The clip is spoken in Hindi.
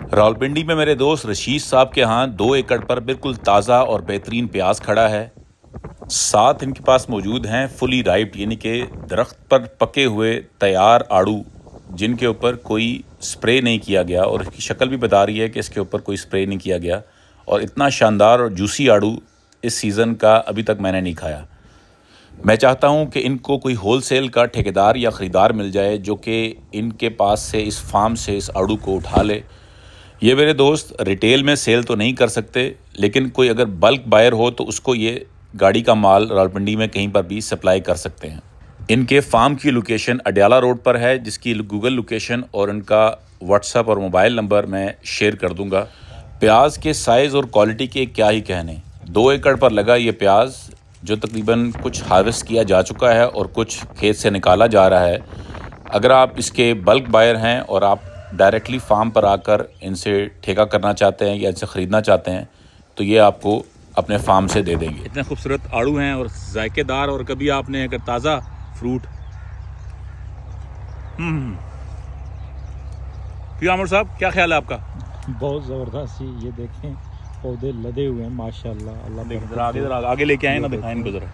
रावलपिंडी में मेरे दोस्त रशीद साहब के यहाँ 2 एकड़ पर बिल्कुल ताज़ा और बेहतरीन प्याज खड़ा है। साथ इनके पास मौजूद हैं फुली राइप यानी कि दरख्त पर पके हुए तैयार आड़ू, जिनके ऊपर कोई स्प्रे नहीं किया गया, और इसकी शक्ल भी बता रही है कि इसके ऊपर कोई स्प्रे नहीं किया गया। और इतना शानदार और जूसी आड़ू इस सीज़न का अभी तक मैंने नहीं खाया। मैं चाहता हूं कि इनको कोई होलसेल का ठेकेदार या ख़रीदार मिल जाए जो कि इनके पास से, इस फार्म से इस आड़ू को उठा ले। ये मेरे दोस्त रिटेल में सेल तो नहीं कर सकते, लेकिन कोई अगर बल्क बायर हो तो उसको ये गाड़ी का माल रावलपिंडी में कहीं पर भी सप्लाई कर सकते हैं। इनके फार्म की लोकेशन अडयाला रोड पर है, जिसकी गूगल लोकेशन और उनका व्हाट्सएप और मोबाइल नंबर मैं शेयर कर दूंगा। प्याज के साइज़ और क्वालिटी के क्या ही कहने। 2 एकड़ पर लगा ये प्याज, जो तकरीबन कुछ हार्वेस्ट किया जा चुका है और कुछ खेत से निकाला जा रहा है। अगर आप इसके बल्क बायर हैं और आप डायरेक्टली फार्म पर आकर इनसे ठेका करना चाहते हैं या इनसे ख़रीदना चाहते हैं, तो ये आपको अपने फार्म से दे देंगे। इतने खूबसूरत आड़ू हैं और जायकेदार, और कभी आपने अगर ताज़ा फ्रूट फिर आमिर साहब, क्या ख्याल है आपका? बहुत ज़बरदस्त। ये देखें, पौधे लदे हुए हैं माशाल्लाह। अल्लाह आगे लेके आए ना, दिखाएं इनको ज़रा।